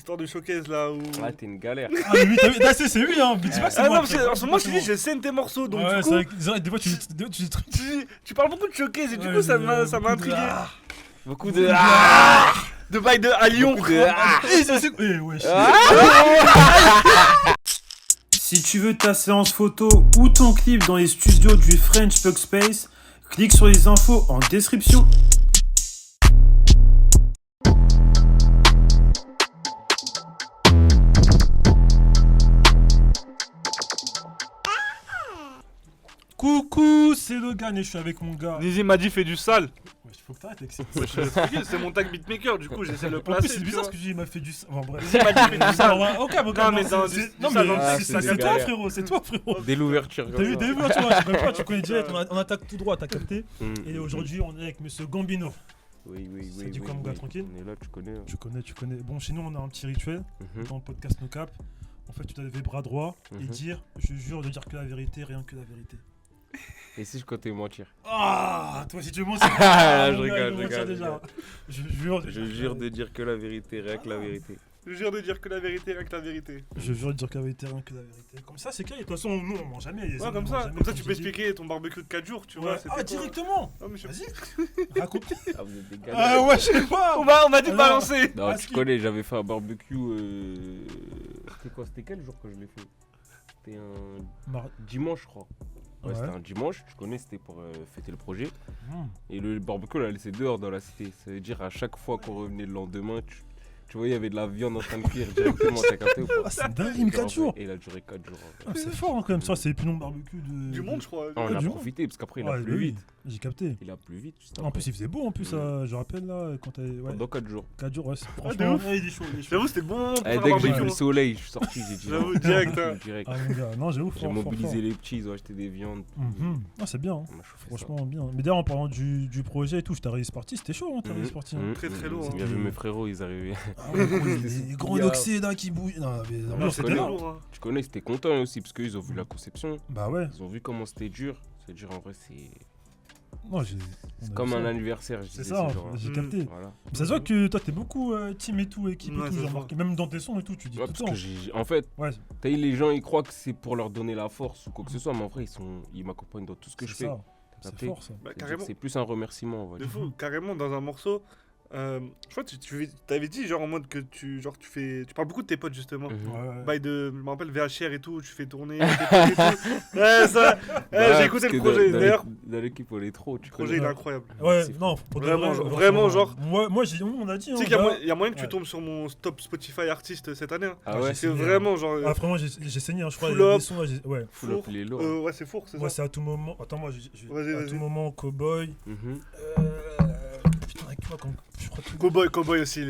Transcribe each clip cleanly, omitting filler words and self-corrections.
l'histoire de showcase là où. Ah, t'es une galère. Ah, mais lui, t'as vu, là, c'est lui, hein. Mais dis pas que c'est Ah moi. non, parce que en ce moment, je te dis, je scène tes morceaux. Donc, Ouais, du c'est coup, vrai que des fois, tu dis des trucs. tu parles beaucoup de showcase et du Ouais, coup, ça mais, m'a intrigué. Beaucoup de. De bail de à Lyon. Beaucoup de. Eh, wesh. Si tu veux ta séance photo ou ton clip dans les studios du French Pug Space, clique sur les infos en description. Coucou, c'est Logan et je suis avec mon gars. Nizi m'a dit, fais du sale. Ouais, faut que t'arrêtes avec ça. C'est mon tag beatmaker, du coup, j'essaie de le En plus, placer. c'est bizarre ce que tu dis, il m'a fait du. Bon, bref. Nizi m'a dit, fais du sale. Ok, Non, mais dans du non, sale, mais dans du c'est sale, toi, galère. frérot, c'est toi, frérot. Dès l'ouverture. T'as vu, tu vois, tu connais direct, on attaque tout droit, t'as capté. Et aujourd'hui, on est avec monsieur Gambino. Oui. Ça dit quoi, mon gars, tranquille? On est là, tu connais. hein. Tu connais. Bon, chez nous, on a un petit rituel dans le podcast No Cap. En fait, tu dois lever bras droit et dire, je jure de dire que la vérité, rien que la vérité. Et si je comptais mentir? Ah, toi, si tu veux mentir. Je rigole. déjà. Je Je jure de dire que la vérité, rien que la vérité. Je jure de dire que la vérité, rien que la vérité. Je jure de dire que la vérité, rien que la vérité. Comme ça, c'est clair. De toute façon, nous, on mange jamais. Ouais, comme ça, tu peux expliquer ton barbecue de 4 jours, tu vois. Ah, directement. Ah, mais je... Vas-y, raconte. Ah, vous êtes des Ah, galères. ouais, je sais pas. On m'a dit de Alors, balancer. Non, Ah, tu connais, j'avais fait un barbecue. C'était quoi? C'était quel jour que je l'ai fait? C'était un dimanche, je crois. Ouais, c'était un dimanche, tu connais, c'était pour fêter le projet. Et le barbecue, on l'a laissé dehors dans la cité. Ça veut dire, à chaque fois qu'on revenait le lendemain, tu vois, il y avait de la viande en train de cuire directement, t'as capté ou pas? Ah, c'est dingue, mais 4 jours. Et il a duré 4 jours. Ah, c'est fort, hein, quand même. Ça, c'est le plus long de barbecue Du monde, je crois. Ah, on a du profité, parce qu'après, il a Ouais, plu oui, vite. j'ai capté. Il a plu vite. juste En après. plus, il faisait beau, en plus, je rappelle, là, quand t'as. Ouais, Pendant 4 jours. 4 jours, ouais. de Franchement, ouf. ouais, il est chaud. J'avoue, c'était bon pour Eh, faire un dès que j'ai vu barbecue. le soleil, je suis sorti, j'ai dit. J'avoue, non. direct, hein. Direct. Ah, mon gars, non, j'avoue, J'ai fort, mobilisé les petits, ils ont acheté des viandes. Ah, c'est bien, hein. On a chauffé Franchement, bien. Mais d'ailleurs, en parlant du projet et tout, je t'ai réalisé parti, c'était chaud, hein, t'as réalisé parti. Très, très lourd, Il y hein. avait mes frérots, ils arrivaient. Ah, ouais, les grands doxés là qui bougent. Non, mais Non, l'ambiance, c'était c'était là. lourd, hein. Tu connais, c'était content aussi, parce qu'ils ont vu la conception. Bah ouais. Ils ont vu comment c'était dur. C'est dur en vrai, Non, c'est comme un anniversaire, je C'est disais. ça, ce genre-là. j'ai capté. Voilà. Mais ça se voit que toi, t'es beaucoup team et tout, équipe Ouais, et tout, ça j'ai se remarqué. Même dans tes sons et tout, tu dis Ouais, tout parce le temps. que en fait, Ouais, t'as eu les gens, ils croient que c'est pour leur donner la force ou quoi que ce soit, mais en vrai, ils m'accompagnent dans tout ce que je c'est fais. ça. T'as C'est capté? fort, ça. Bah, C'est-à-dire carrément. que c'est plus un remerciement, on va De dire. fou, carrément dans un morceau. Je crois que tu t'avais dit genre en mode que tu parles beaucoup de tes potes justement. Mhm. Ouais. Bail de, je me rappelle VHR et tout, tu fais tourner tes potes et tout. Ouais, ça, Bah, j'ai écouté parce le que projet. dans D'ailleurs, dans l'équipe, on est trop. le projet il est incroyable. Ouais, C'est non, fou. pour de Vraiment, vrai, vraiment, genre- Moi, on a dit. Tu sais hein, qu'il y a gars. moyen- il y a moyen que tu Ouais. tombes sur mon top Spotify artiste cette année. Hein. Ah ouais? C'est vraiment genre. Ah, vraiment, j'ai saigné, hein, je crois. Full Il y a up. des sons, là, ouais. Full up, il est lourd. Ouais, c'est four, c'est Ouais, ça. c'est à tout moment. Attends, moi, Vas-y, à vas-y. tout moment, Cowboy. Mhm. Putain, avec quoi, je crois tout. Cowboy aussi, il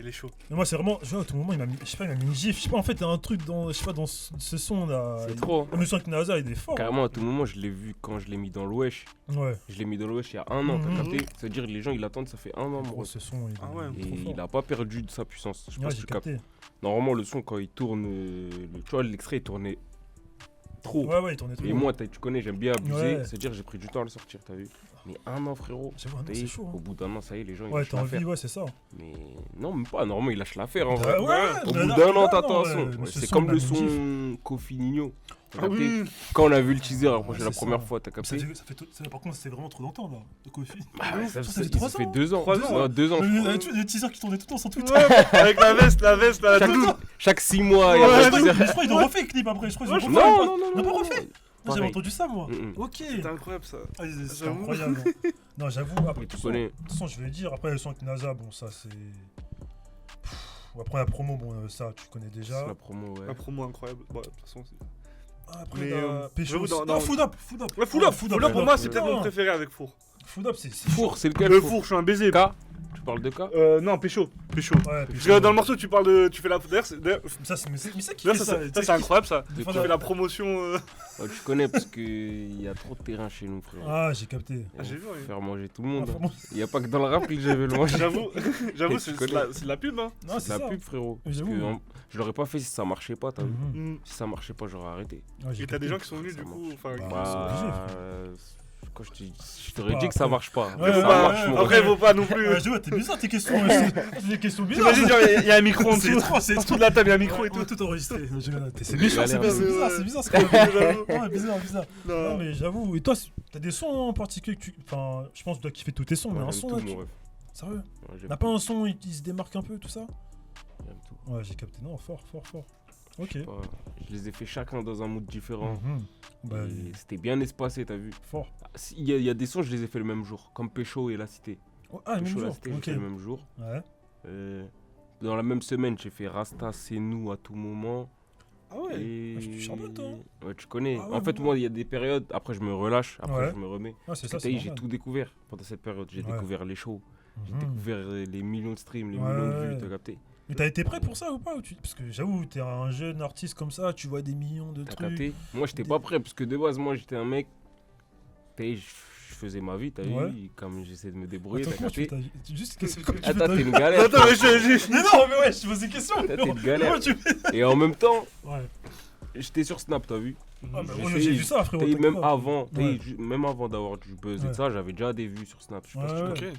est chaud. Mais moi, c'est vraiment. Je vois, à tout moment, il m'a mis une gif. Je sais pas, en fait, il y a un truc dans ce son là. C'est trop. hein. Le son avec NASA, il est fort. Carrément, à tout moment, je l'ai vu quand je l'ai mis dans le Wesh. Ouais. Je l'ai mis dans le Wesh il y a 1 an, Mhm. t'as capté? C'est-à-dire, les gens, ils l'attendent, ça fait 1 an, mon Gros, gros. ce son, il est Ah ouais, Et trop fort. il a pas perdu de sa puissance. Je sais pas Ouais, si j'ai tu captes. capté. Normalement, le son, quand il tourne, tu vois, l'extrait, il tournait trop. Ouais, il tournait trop. Et moi, tu connais, j'aime bien abuser. Ouais. C'est-à-dire, j'ai pris du temps à le sortir, t'as vu? Mais 1 an, frérot. J'avoue, T'as c'est vu, chaud. Au bout d'un an, ça y est, les gens, ils Ouais, lâchent t'as l'affaire. envie, ouais, c'est ça. Mais non, même pas. Normalement, ils lâchent l'affaire, en Bah vrai. ouais, Au mais bout là- d'un an, là, t'attends non, un son. ouais, Ouais, ce c'est son, comme il le m'a mis son Kofi Nino. T'as Ah capté? oui. Quand on a vu le teaser la c'est première ça. fois, t'as capté? Par contre, c'est vraiment trop longtemps là, de Kofi. Bah, ça Ça fait fait 3 fait ans. 2 ans. 3 ans, Ouais, 2 ans. je crois. Les teasers qui tournaient tout le temps sur Twitter. Ouais, avec la veste là, la douce. Chaque 6 mois, il y Ouais, a Je un crois teaser. qu'ils ont refait le clip après. Je crois qu'ils ont refait. Non, Ils n'ont pas refait. J'avais Pareil. entendu ça moi. Mm, mm. Ok. C'était incroyable ça. Ah, c'est J'avoue. incroyable. Non, j'avoue. Après, Mais de tu toute connais. façon, je vais le dire. Après, le son avec NASA, bon, ça c'est. Après, la promo, bon, ça tu connais déjà. C'est la promo, ouais. La promo incroyable. Bon, de toute façon, c'est. Après, Mais, Pécho. j'avoue, aussi. dans- Non, Food Up. Ouais, Full Up pour moi, c'est peut-être mon préféré avec Four. Food Up, c'est. Four, c'est lequel? Le Four, je suis un baiser. K? Tu parles de K? Non, Pécho. Ouais, Parce que dans le morceau, tu parles de. Tu fais la. D'ailleurs, Ça, c'est ça qui d'ailleurs, fait ça, c'est incroyable ça. De Tu quoi? fais la promotion. Ouais, tu connais parce qu'il y a trop de terrain chez nous, frère. Ah, j'ai capté. Et Ah, j'ai on vu, fait ouais. faire manger tout le monde. Ah, hein. vraiment. Il n'y a pas que dans le rap que je vais le manger. J'avoue, Et c'est tu connais. de la pub, hein. Non, C'est la pub, frérot. Mais Parce que j'avoue. je l'aurais pas fait si ça marchait pas, t'as vu. Mhm. Mm. Si ça marchait pas, j'aurais arrêté. Ouais, j'ai Et t'as des capté. gens qui sont venus Ça du coup. marche. Enfin, Bah, qui- c'est obligé, Bah, Quand je t'aurais dit que ça marche pas. Ouais, ça marche, mon Après, rêve. faut pas non plus. Je vois, t'es bizarre tes questions. C'est des questions bizarres. T'imagines, genre, il y a un micro en C'est dessous. trop, c'est En trop. dessous de la table, il y a un micro et On va tout. tout enregistrer. C'est méchant, c'est Galère. bizarre ce qu'on a J'avoue. Ouais, bizarre. Non, Non. mais j'avoue. Et toi, t'as des sons en particulier que tu. Enfin, je pense que tu dois kiffer tous tes sons, mais Ouais, un j'aime son tout, là. mon rêve. Sérieux Ouais, j'aime T'as pas un son qui se démarque un peu, tout ça j'aime tout. Ouais, j'ai capté. Non, fort. Ok. Pas- Je les ai fait chacun dans un mood différent. Bah, Et c'était bien espacé, t'as vu. fort. Il y a des sons, je les ai fait le même jour. Comme Pécho et La Cité. Ah, le même Pécho et La jour. Cité, j'ai Ok. fait le même jour. Ouais. Dans la même semaine, j'ai fait Rasta, C'est nous à tout moment. Ah ouais. Et... tu charbonnes, toi, Ouais, tu connais. Ah ouais, En fait, bon. moi, il y a des périodes, après je me relâche, après Ouais. je me remets. Ah, c'est Parce ça, que c'est t'as vu, j'ai normal. tout découvert pendant cette période. J'ai Ouais. découvert les shows, j'ai Mhm. découvert les millions de streams, les Ouais, millions de ouais. vues, t'as capté. Mais t'as été prêt pour ça ou pas Parce que j'avoue, t'es un jeune artiste comme ça, tu vois des millions de T'as trucs. capté. Moi, j'étais pas prêt, parce que de base, moi, j'étais un mec, t'as vu, je faisais ma vie, t'as Ouais. vu, comme j'essaie de me débrouiller, Attends, t'as comment tu fais capté. ta vie Juste, qu'est-ce que tu fais Attends, ta t'es vie une galère. Attends, mais je. Mais non, mais ouais, je te pose des questions. T'es frérot. une galère. Comment tu fais Et en même temps, Ouais. j'étais sur Snap, t'as vu. Ah, bah, J'ai ouais, fait- j'ai vu ça, frérot. T'as vu, t'inquiète même pas. avant, Ouais. même avant d'avoir du buzz et Ouais. de ça, j'avais déjà des vues sur Snap. Je sais pas si tu Ouais, connais. Ok.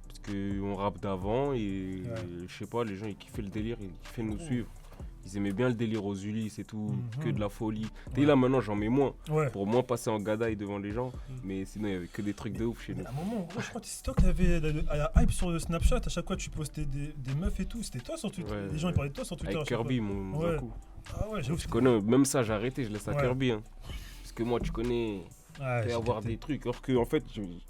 Parce qu'on rappe d'avant et Ouais. je sais pas, les gens ils kiffaient le délire, ils kiffaient nous Oh. suivre. Ils aimaient bien le délire aux Ulysses et tout, Mhm. que de la folie. Ouais. Et là maintenant j'en mets moins, Ouais. pour moins passer en gadaille devant les gens. Mais sinon il y avait que des trucs de ouf chez nous. Mais à un moment, en gros, je crois que c'est toi qui avais la hype sur le Snapchat. À chaque fois, tu postais des meufs et tout. C'était toi sur Twitter. Ouais, Les gens, ils parlaient de toi sur Twitter. à Avec chaque Kirby, fois. mon Ouais. Zaku. Ah ouais, j'avoue. Tu connais, même ça j'ai arrêté, je laisse à Ouais. Kirby. Hein. Parce que moi tu connais, Ouais, peut j'ai avoir capté. des trucs. Alors qu'en fait,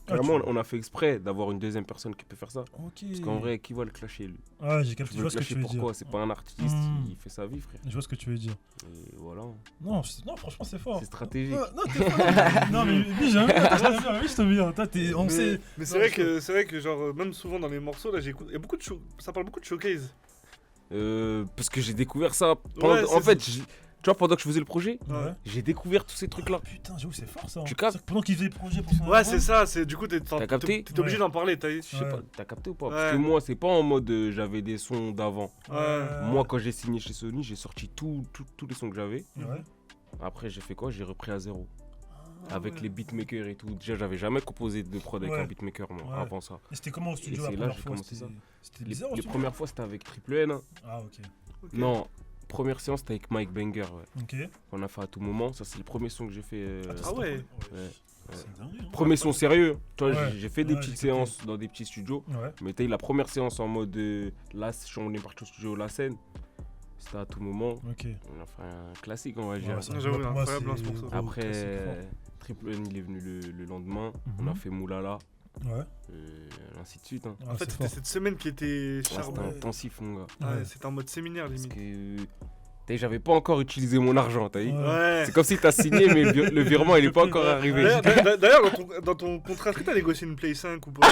carrément on a fait exprès d'avoir une deuxième personne qui peut faire ça. Ok. Parce qu'en vrai, qui va le clasher lui? Ouais, j'ai Je capté. Je veux vois le ce que tu clasher veux dire. pourquoi? C'est pas un artiste, Mhm. il fait sa vie frère. Je vois ce que tu veux dire. Et voilà, Non, non franchement, c'est fort. c'est stratégique. Non, t'es fort. Non, mais oui, j'aime bien. Toi, je t'aime bien. Oui, je t'aime bien. Toi, on Mais- sait. Mais Non, c'est vrai que genre même souvent dans les morceaux là j'écoute, il y a beaucoup de ça parle beaucoup de showcase. Parce que j'ai découvert ça pendant, Ouais, en c'est fait, tu vois, pendant que je faisais le projet, Ouais. j'ai découvert tous ces trucs là. Putain, j'avoue, c'est fort ça. Tu captes? C'est-à-dire que pendant qu'il faisait le projet pour son Ouais, album, c'est ça, c'est du coup t'es capté? t'es obligé Ouais. d'en parler, t'as vu. Je sais Ouais. pas, t'as capté ou pas? Ouais. Parce que moi, c'est pas en mode j'avais des sons d'avant. Ouais. Moi, quand j'ai signé chez Sony, j'ai sorti tous les sons que j'avais. Ouais. Après, j'ai fait quoi? J'ai repris à zéro. Ah, Avec ouais. les beatmakers et tout. Déjà, j'avais jamais composé de prod avec Ouais. un beatmaker, moi, Ouais. avant ça. Et c'était comment au studio Et la c'est là première j'ai fois commencé ça. C'était Les, bizarre au les studio. premières fois, c'était avec Triple N. Hein. Ah, ok. Ok. Non, première séance, c'était avec Mike Banger. Ouais. Ok. On a fait à tout moment. Ça, c'est le premier son que j'ai fait. Ah ouais. C'est une dinguerie, hein. Premier son sérieux. Tu vois, Ouais. j'ai fait des Ouais, petites j'ai capté. séances dans des petits studios. Ouais. Mais t'as eu la première séance en mode là, on est parti au studio La Seine. C'était à tout moment. Ok. On a fait un classique, on va dire. Ouais, ça, J'avoue, pour moi, incroyable, c'est ce morceau. gros Après, classique fort. Triple N, il est venu le lendemain. On Mhm. a fait Moulala, Ouais. ainsi de suite. Hein. Ah, En fait, c'est c'était fort. cette semaine qui était Ouais, c'était charbon. intensif, mon gars. Ouais, Ouais. c'était en mode séminaire Parce limite. que t'as vu, j'avais pas encore utilisé mon argent, t'as vu. Ouais. Ouais. C'est comme si t'as signé, mais le virement, il est pas encore arrivé. D'ailleurs, dans ton contrat, est-ce que t'as négocié une Play 5 ou pas?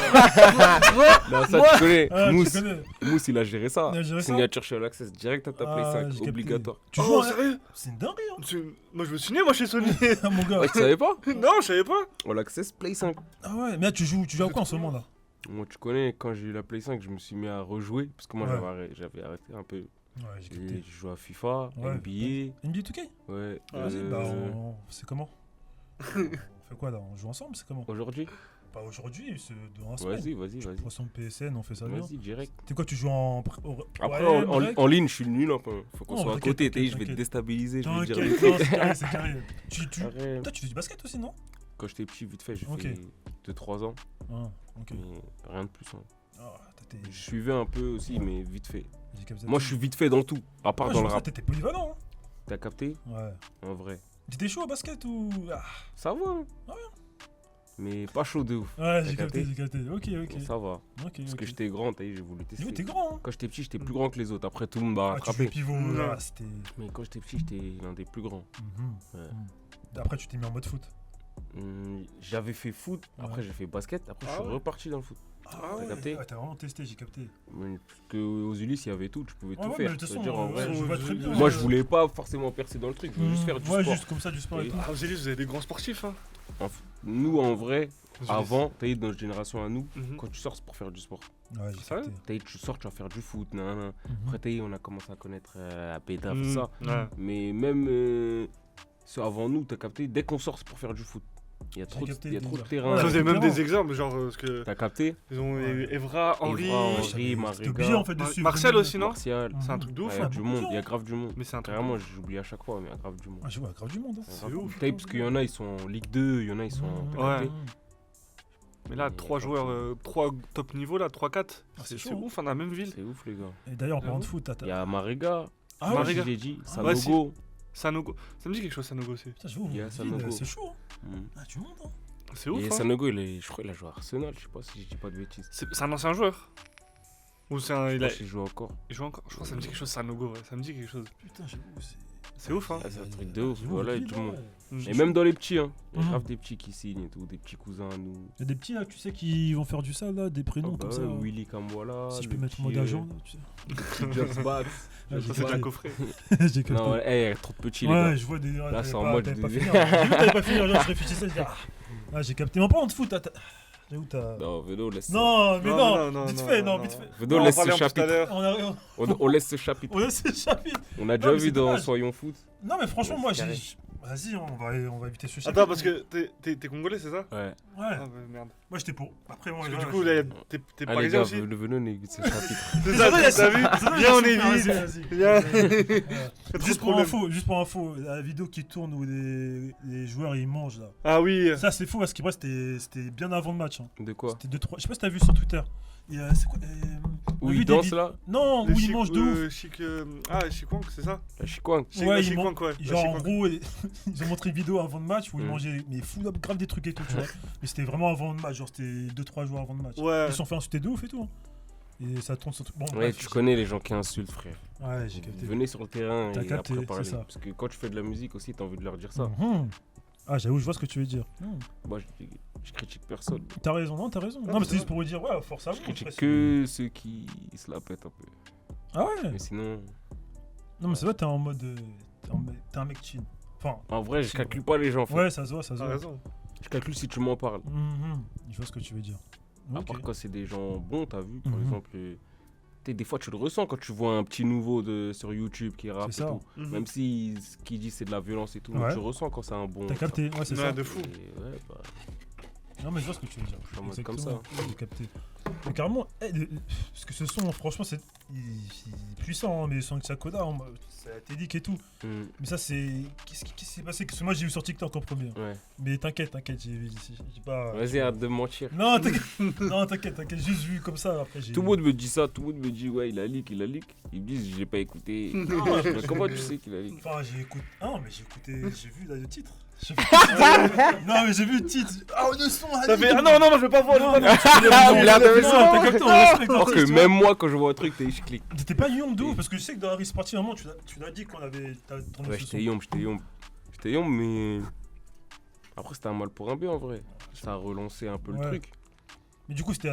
Non, ça, tu connais. Ah, tu Mousse, connais. Mousse, il a géré ça. Il a géré ça Signature chez All Access, direct à ta Play Ah, 5, j'ai capté. obligatoire. Tu Oh, joues à- sérieux? C'est une dinguerie, hein. Moi je me suis né moi chez Sony. Ah, mon gars. Ouais, tu savais pas? Non, je savais pas. All Access, Play 5. Ah ouais, mais là, tu joues à quoi en ce moment là? Moi, tu connais, quand j'ai eu la Play 5, je me suis mis à rejouer. Parce que moi, Ouais. j'avais arrêté un peu. Ouais, j'ai Et capté. je joue à FIFA, Ouais. NBA. NBA 2K? Ouais. Vas-y, bah, c'est comment? On fait quoi là? On joue ensemble? C'est comment? Aujourd'hui? Pas aujourd'hui, c'est dans un semaine. Vas-y. Poisson PSN, on fait ça bien. Vas-y, direct. T'es quoi, tu joues en. Après, Ouais, en, break en ligne, je suis nul un peu. Faut qu'on Oh, soit à t'inquiète, côté. t'inquiète, Je vais te t'inquiète. déstabiliser. Je vais te T'inquiète, dire. non, c'est carré, c'est carré. Arrête. Toi, tu fais du basket aussi, non? Quand j'étais petit, vite fait, j'ai Ok. fait 2-3 ans. Ah, ok. Mais rien de plus. Hein. Ah, t'étais. Je suivais un peu aussi, mais vite fait. j'ai capté. Moi, je suis vite fait dans tout. À part Ah, je dans le vois ça, rap. t'étais polyvalent, hein? T'as capté? Ouais. En vrai. T'étais chaud au basket ou. Ah, Ça va. Hein. Mais pas chaud de ouf. ouais, T'as j'ai capté, capté Ok. Mais ça va. Ok. Parce que j'étais grand, t'as vu, j'ai voulu tester. Dis-moi, t'es grand, hein? Quand j'étais petit, j'étais plus grand que les autres. Après, tout le monde m'a Ah, tu jouais rattrapé. pivot, Ouais. là, c'était. Mais quand j'étais petit, j'étais l'un des plus grands. Mhm. Ouais. Après, tu t'es mis en mode foot. J'avais fait foot, après j'ai fait basket, après je Ah suis ouais. reparti dans le foot. Ah T'as ouais. capté? Ouais, t'as vraiment testé, j'ai capté. Parce qu'aux Ulysses, il y avait tout, tu pouvais Ouais, tout ouais, faire. mais de toute façon, C'est-à-dire, en vrai, je vois très bien. moi je voulais pas forcément percer dans le truc, je voulais juste faire du Ouais, sport. juste comme ça, du sport et Et- tout. Ah, vous avez des grands sportifs, hein. Nous en vrai, Vous avant, t'as eu dans notre génération à nous, Mhm. quand tu sors c'est pour faire du sport. Ouais, j'ai Sérieux capté. T'as eu, tu sors, tu vas faire du foot, nanana. Mhm. Après t'as eu, on a commencé à connaître à Pédra, tout Mhm. ça. Ouais. Mais même ceux avant nous, t'as capté, dès qu'on sort c'est pour faire du foot. Il y a trop, capté il y a des trop de heures. terrain. Ouais, Vous avez même clairement. des exemples, genre, parce que T'as capté? ils ont Ouais. Evra, Henry, Henry, C'était obligé en fait de suivre. Martial aussi, non? Martial. C'est un truc de Ouais, ouf, il y a hein. du monde, il y a grave du monde. Mais c'est un truc. Carrément, j'oublie à chaque fois, mais il y a grave du monde. Ah, je vois, grave du monde. Hein. C'est ouf. Tape, parce qu'il y en a, ils sont en Ligue 2, il y en a, ils sont en Ouais. capté. Mais là, Mais 3 pas joueurs, de 3 top niveau là, 3-4. Ah, C'est c'est chaud, ouf, hein, dans la même ville. C'est ouf, les gars. Et d'ailleurs, en parlant de foot, Il y a Marega. Ah moi, ouais, Marega. je l'ai dit. Ah ouais, Sanogo. Sanogo. Ça me dit quelque chose, Sanogo aussi. putain, je vois, Il y a ville, Sanogo. c'est chaud. Hein. Mm. Ah, tu montes, hein. C'est ouf, Et hein. Sanogo, je crois qu'il a joué à Arsenal, je sais pas si je dis pas de bêtises. C'est un ancien joueur. Ou c'est un. Je Il, a... pense qu'il joue encore. il joue encore. Je crois que ça me dit quelque chose, Sanogo, ouais. Ça me dit quelque chose. Putain, j'avoue, c'est. C'est ouf, hein. Ah, c'est un truc de ouf, J'avoue, voilà, et ville, tout le monde. ouais. Mm. Et même dans les petits, hein. Il y a Mhm. grave des petits qui signent et tout, des petits cousins à nous. Il y a des petits là, tu sais, qui vont faire du sale là, des prénoms Ah bah comme ouais, ça. Willy Kambola. Si je le peux mettre petit, mon agent là, tu sais. le petit Just Bax. Ah, Ça, c'est déjà coffré. J'ai capté. Non, il est trop petit, les gars. Ouais, je vois des. Là, c'est en mode T'avais pas de- fini. J'ai vu, t'avais pas fini. Genre, je réfléchissais, je dis, ah, j'ai capté. Mais en parlant de foot, j'avoue, t'as. Non, Veno, laisse ça. Non, mais Non, non, vite fait, non, vite fait. Veno, On en laisse ce parlait en plus tout à chapitre. l'heure. On On laisse ce chapitre. laisse ce chapitre. On a Non, déjà mais vu c'est dans dommage. Soyons Foot. Non, mais franchement, Ouais, moi, c'est carré. Vas-y, on va éviter ce chapitre. Attends, parce que t'es congolais, c'est ça? Ouais. Ouais, Ah, bah, merde. moi j'étais pour. Après, moi, Parce que là, du coup, je- là, t'es Ah, les parisien gars, aussi? le Veno évite ce chapitre. C'est ça, t'as vu? Viens, on Vas-y, évite. vas-y. Viens. Ouais. Trop de problèmes. Juste pour info, la vidéo qui tourne où les joueurs ils mangent là. Ah oui. Ça c'est fou parce que c'était bien avant le match. Hein. De quoi? C'était 2-3. Je sais pas si t'as vu sur Twitter. Et, c'est quoi on Où a vu il des danse vid- là? Non, où ils mangent de ouf. Ah, Chikwang, c'est ça? La Chikwang. Ouais, Chikwang, ils ouais. La Genre en Chikwang. gros, ils ont montré une vidéo avant le match où ils Mm. mangeaient mais fou grave des trucs et tout, tu vois. Mais c'était vraiment avant le match, genre c'était 2-3 jours avant le match. Ouais. Ils se sont fait insulter de ouf et tout. Hein. Et ça tourne sur tout. Bon, Ouais, bref, tu connais les gens qui insultent, frère. Ouais, j'ai capté. Venez sur le terrain T'as et capté, après parler. c'est ça. Parce que quand tu fais de la musique aussi, t'as envie de leur dire ça. Mhm. Ah, j'avoue, je vois ce que tu veux dire. Moi, je critique personne. T'as raison, non, t'as raison. Ah, Non, mais c'est c'est juste pour vous dire, ouais, force à vous. Je critique après, que ceux qui se la pètent un peu. Ah ouais. Mais sinon, Non, mais c'est vrai, t'es en mode. T'es un mec chill. Enfin, en vrai, je C'est calcule pas les gens. En fait. ouais, ça se voit, ça se T'as voit. raison. Je calcule si tu m'en parles. Je vois ce que tu veux dire. À Ok. part quand c'est des gens bons, t'as vu, par Mhm. exemple. Des fois, tu le ressens quand tu vois un petit nouveau sur YouTube qui rappe et C'est ça. tout. Mhm. Même si ce qu'il dit c'est de la violence et tout, mais Ouais. tu ressens quand c'est un bon. T'as capté, ouais, c'est Ouais, ça. de fou. Et ouais, bah, Non, mais je vois ce que tu veux dire. Je suis en mode comme Exactement. J'ai capté. Mais carrément, parce que ce son, franchement, il est puissant, hein, mais son Sakoda, c'est tédique et tout. hmm, Mais ça, c'est. Qu'est-ce qui s'est passé? Parce que moi, j'ai vu sur TikTok en premier. Hein. ouais. Mais t'inquiète, j'ai pas. Vas-y, arrête de mentir. Non, t'inquiète, non, t'inquiète, juste vu comme ça. Après, j'ai. Tout le monde me dit ça, tout le monde me dit ouais, il a leak. Ils me disent, je l'ai pas écouté. Non, Mais comment tu sais qu'il a leak? Enfin, j'ai écouté. Ah non, mais j'ai écouté. J'ai vu là, le titre. J'ai vu le titre. Non, mais j'ai vu le titre. Ah, le son, Ça fait. Ah non, non, non, je veux pas voir. je veux pas voir. Ah, merde, mais non, ça. t'as capté, on respecte Alors l'artiste, que tu vois. même moi, quand je vois un truc, je clique. T'étais pas young de ouf parce que je sais que dans Harry Party, à un moment, tu l'as dit qu'on avait. T'as tourné Ouais, ce son. j'étais yombe, mais. Après, c'était un mal pour un bien en vrai. Ça a relancé un peu le Ouais. truc. Mais du coup, c'était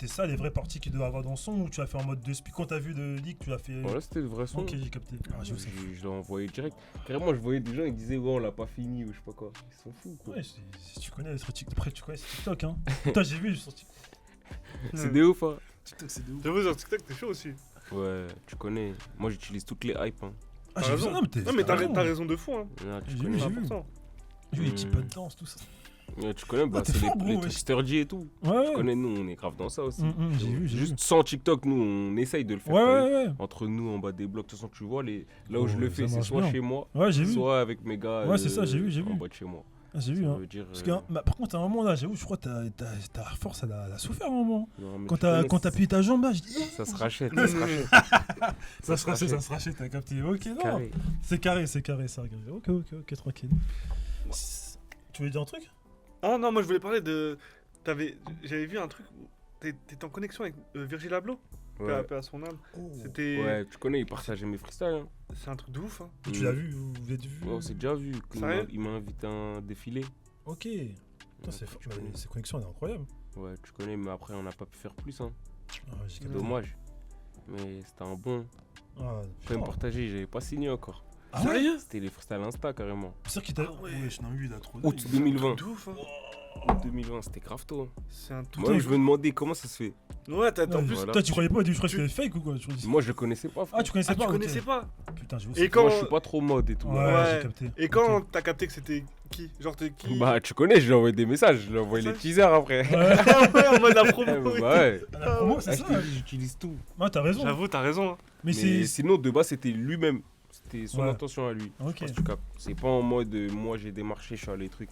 ça les vraies parties qu'il devait avoir dans le son ou tu as fait en mode de speed quand t'as vu de leak, tu l'as fait. Voilà, c'était le vrai son. Ok, j'ai capté. Ah, j'avoue, c'est fou. Je l'ai envoyé direct. Carrément, je voyais des gens, ils disaient, ouais, on l'a pas fini ou je sais pas quoi. Ils sont fous, quoi. Ouais, si tu connais après tu connais TikTok, hein. Putain, j'ai vu sur TikTok. C'est des ouf, hein. TikTok, c'est de ouf. J'avoue, sur TikTok, t'es chaud aussi. Ouais, tu connais. Moi, j'utilise toutes les hypes, hein. Ah, T'as j'ai vu ça. raison. Non, Mais t'as t'as raison de fou, hein. Là, tu J'ai connais. vu, C'est j'ai vu. important. J'ai vu les petits pas de danse, tout ça. Ouais, tu connais, bah, t'es c'est fort, les gros, trucs wesh. sturdy et tout. Ouais, Tu connais, nous, on est grave dans ça aussi. J'ai vu. Juste sans TikTok, nous, on essaye de le faire. Ouais, t'as vu. ouais. Entre nous, en bas des blocs, de toute façon, tu vois, là où Oh, je le ça fais, c'est marche soit bien. chez moi, Ouais, j'ai vu. soit avec mes gars. Ouais, c'est ça, j'ai vu. En bas de chez moi. Ah, j'ai vu, Ça hein. veut dire. Parce que, bah, par contre, à un moment là, j'avoue, je crois que ta force, elle a souffert à un moment. non, mais Quand tu connais, t'as appuyé ta jambe là, je dis. Ça se rachète, ça se rachète. Ça se rachète, t'as capté. Ok, non. Carré. C'est carré, ça. Ok, tranquille. Tu voulais dire un truc? Ah non, moi je voulais parler de. J'avais vu un truc où t'étais en connexion avec Virgil Abloh, Ouais. paix à son âme. C'était. Ouais, tu connais, il partageait mes freestyles. Hein. C'est un truc de ouf, hein. Et tu l'as vu? Vous l'avez vu? Ouais, on s'est déjà vu. Sérieux Il m'a invité à un défilé. Ok. Putain, c'est fort. Cette connexion, elle est incroyable. Ouais, tu connais, mais après, on n'a pas pu faire plus. Hein. Ah, j'ai C'est capté. dommage. Mais c'était un bon. Ah, Je peux me partager, j'avais pas signé encore. Ah ouais? Sérieux? C'était les freestyles Insta carrément. C'est sûr qu'il t'a. Ah ouais. Ouais, je n'ai eu, il a trop. Août 2020. De ouf, hein. Août 2020, c'était grave tôt. C'est un truc. Moi, je me demandais comment ça se fait. Ouais, en Non, plus. voilà. Toi, tu croyais pas? Tu croyais que c'était fake ou quoi? Moi, je le connaissais pas. frère. Ah, tu connaissais Ah, pas? tu ok. connaissais pas? Putain, j'ai Et quand. Moi, je suis pas trop mode et tout. Ouais, Ouais. j'ai capté. Et quand Ok. t'as capté que c'était Qui? Genre, t'es qui? Bah, tu connais, je lui ai envoyé des messages, je lui ai envoyé les teasers après. Ouais, en mode la promo. Bah ouais. La promo, c'est Ah, ça. j'utilise tout. Ouais, t'as raison. J'avoue, t'as raison. Hein. Mais Mais c'est. sinon, de base, c'était lui-même. C'était son Ouais. intention à lui. Ok. Je pense que tu captes. C'est pas en mode moi j'ai démarché, je suis allé truc.